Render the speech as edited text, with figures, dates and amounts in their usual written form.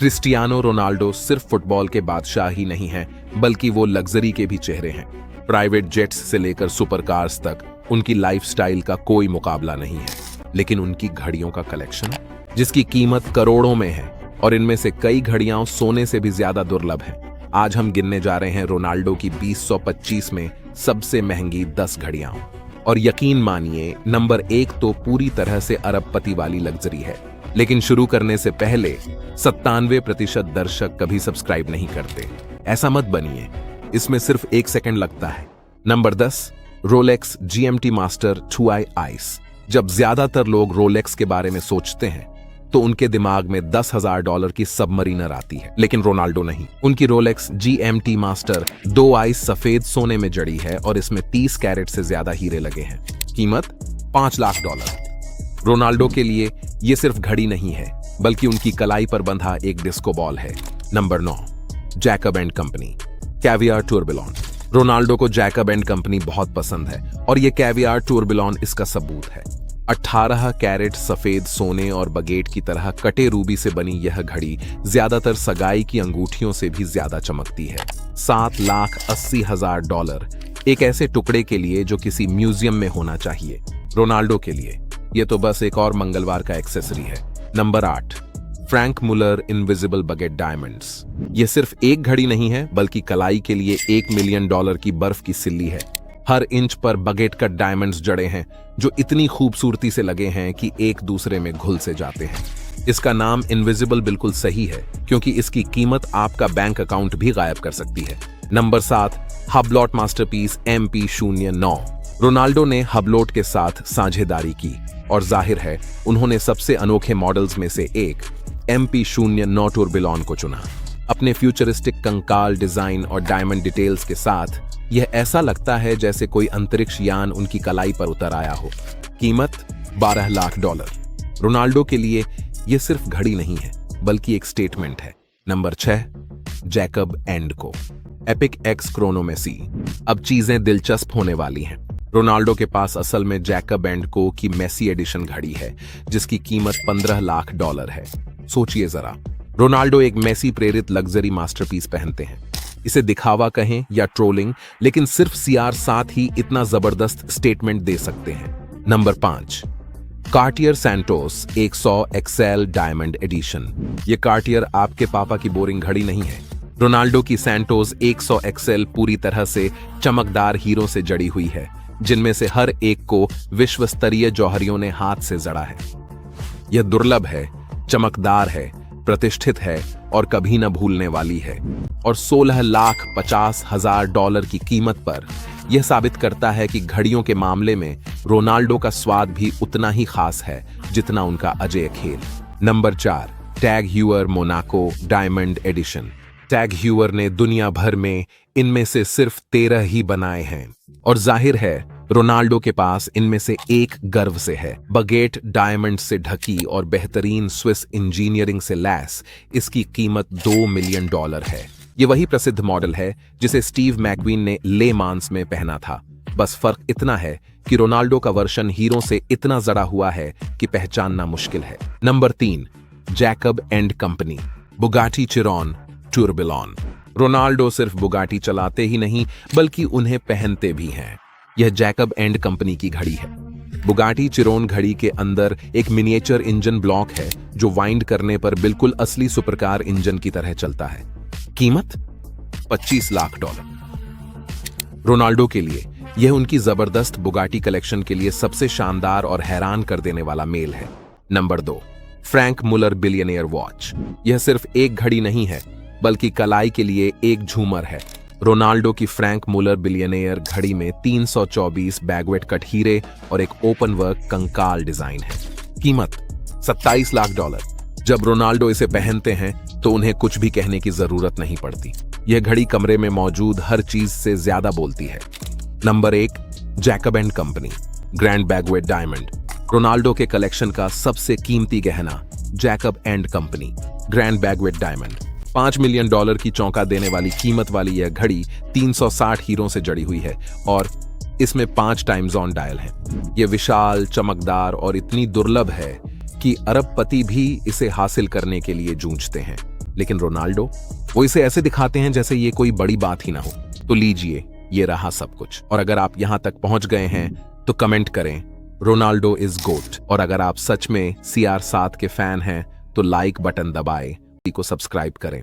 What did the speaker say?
Cristiano Ronaldo सिर्फ football के बादशाह ही नहीं हैं, बल्कि वो लग्जरी के भी चेहरे हैं। प्राइवेट जेट्स से लेकर सुपर कार्स तक उनकी लाइफस्टाइल का कोई मुकाबला नहीं है। लेकिन उनकी घड़ियों का कलेक्शन, जिसकी कीमत करोड़ों में है, और इनमें से कई घड़ियां सोने से भी ज्यादा दुर्लभ हैं। आज हम गिनने जा रहे हैं रोनाल्डो की 2025 में सबसे महंगी 10 घड़ियां। और यकीन मानिए, नंबर 1 तो पूरी तरह से अरबपति वाली लग्जरी है। लेकिन शुरू करने से पहले 97% दर्शक कभी सब्सक्राइब नहीं करते। ऐसा मत बनिए, इसमें सिर्फ 1 सेकंड लगता है। Number 10, Rolex GMT master 2i ice. जब ज्यादातर लोग रोलेक्स के बारे में सोचते हैं तो उनके दिमाग में $10,000 की सबमरीनर आती है, लेकिन रोनाल्डो नहीं। उनकी रोलेक्स GMT मास्टर 2 आइस सफेद सोने में जड़ी है और इसमें 30 कैरेट से ज्यादा हीरे लगे हैं। कीमत $5 लाख। रोनाल्डो के लिए ये सिर्फ घड़ी नहीं है, बल्कि उनकी कलाई पर बंधा एक डिस्को बॉल है। Number 9, Jacob and company caviar tourbillon. Ronaldo को जैकब एंड कंपनी बहुत पसंद है और ये कैवियार टूरबिलोन इसका सबूत है। 18 कैरेट सफेद सोने और बगेट की तरह कटे रूबी से बनी यह घड़ी ज्यादातर सगाई की अंगूठियों से भी ज्यादा चमकती है। $7,80,000 एक ऐसे टुकड़े के लिए जो किसी म्यूजियम में होना चाहिए। रोनाल्डो के लिए यह तो बस एक और मंगलवार का एक्सेसरी है। नंबर 8, फ्रैंक मुलर इनविजिबल बगेट डायमंड्स। यह सिर्फ एक घड़ी नहीं है, बल्कि कलाई के लिए $1 मिलियन की बर्फ की सिल्ली है। हर इंच पर बगेट कट डायमंड्स जड़े हैं, जो इतनी खूबसूरती से लगे हैं कि एक दूसरे में घुल से जाते हैं। इसका नाम इनविजिबल बिल्कुल सही है, क्योंकि इसकी कीमत आपका बैंक अकाउंट भी गायब कर सकती है। Number 7, हबलॉट masterpiece MP09। रोनाल्डो ने हबलॉट के साथ साझेदारी की और जाहिर है उन्होंने सबसे अनोखे मॉडल्स में से एक MP09 टूरबिलोन को चुना। अपने फ्यूचरिस्टिक कंकाल डिजाइन और डायमंड डिटेल्स के साथ यह ऐसा लगता है जैसे कोई अंतरिक्ष यान उनकी कलाई पर उतर आया हो। कीमत $12 लाख। रोनाल्डो के लिए यह सिर्फ घड़ी नहीं है, बल्कि एक स्टेटमेंट है। नंबर 6, जैकब एंड को एपिक एक्स क्रोनोमेसी। अब चीजें दिलचस्प होने वाली हैं। रोनाल्डो के पास असल में जैकब एंड को की मेसी एडिशन घड़ी है, जिसकी कीमत $15 लाख है। सोचिए जरा, रोनाल्डो एक मेसी प्रेरित लग्जरी मास्टरपीस पहनते हैं। इसे दिखावा कहें या ट्रोलिंग, लेकिन सिर्फ CR7 ही इतना जबरदस्त स्टेटमेंट दे सकते हैं। Number 5, Cartier Santos 100 XL diamond edition. ये कार्टियर आपके पापा की बोरिंग घड़ी नहीं है। रोनाल्डो की सैंटोस 100 XL पूरी तरह से चमकदार हीरों से जड़ी हुई है, जिनमें से हर एक को विश्व स्तरीय जौहरियों ने हाथ से जड़ा है। यह दुर्लभ है, चमकदार है, प्रतिष्ठित है और कभी न भूलने वाली है। और $16,50,000 की कीमत पर यह साबित करता है कि घड़ियों के मामले में रोनाल्डो का स्वाद भी उतना ही खास है जितना उनका अजेय खेल। Number 4, TAG Heuer Monaco diamond edition. TAG Heuer ने दुनिया भर में इनमें से सिर्फ 13 ही बनाए हैं, और जाहिर है रोनाल्डो के पास इनमें से एक गर्व से है। बगेट डायमंड से ढकी और बेहतरीन स्विस इंजीनियरिंग से लैस इसकी कीमत $2 मिलियन है। ये वही प्रसिद्ध मॉडल है जिसे स्टीव मैकवीन ने ले मांस में पहना था। बस फर्क इतना है कि रोनाल्डो का वर्शन हीरो से इतना जड़ा हुआ है कि पहचानना मुश्किल है। Number 3, Jacob and company Bugatti Chiron tourbillon. Ronaldo सिर्फ बुगाटी चलाते ही नहीं, बल्कि उन्हें पहनते भी हैं। यह जैकब एंड कंपनी की घड़ी है। बुगाटी चिरोन घड़ी के अंदर एक मिनिएचर इंजन ब्लॉक है, जो वाइंड करने पर बिल्कुल असली सुपरकार इंजन की तरह चलता है। कीमत $25 लाख। रोनाल्डो के लिए यह उनकी जबरदस्त बुगाटी कलेक्शन के लिए सबसे शानदार और हैरान कर देने वाला मेल है। नंबर 2, फ्रैंक मुलर बिलियनियर वॉच। यह सिर्फ एक घड़ी नहीं है, बल्कि कलाई के लिए एक झूमर है। रोनाल्डो की फ्रैंक मुलर बिलियनियर घड़ी में 324 बैगवेट कट हीरे और एक ओपन वर्क कंकाल डिजाइन है। कीमत $27 लाख। जब रोनाल्डो इसे पहनते हैं तो उन्हें कुछ भी कहने की जरूरत नहीं पड़ती। यह घड़ी कमरे में मौजूद हर चीज से ज्यादा बोलती है। Number 1, Jacob and company grand baguette diamond. Ronaldo के कलेक्शन का सबसे कीमती गहना Jacob and company grand baguette diamond. $5 million की चौंका देने वाली कीमत वाली यह घड़ी 360 हीरों से जड़ी हुई है और इसमें 5 टाइम्स ऑन डायल है। यह विशाल, चमकदार और इतनी दुर्लभ है कि अरबपति भी इसे हासिल करने के लिए जूझते हैं। लेकिन रोनाल्डो, वो इसे ऐसे दिखाते हैं जैसे ये कोई बड़ी बात ही ना हो। तो लीजिए, ये रहा सब कुछ। और अगर आप यहां तक पहुंच गए हैं तो कमेंट करें रोनाल्डो इज गोट। और अगर आप सच में CR7 के फैन हैं तो लाइक बटन दबाएं, को सब्सक्राइब करें।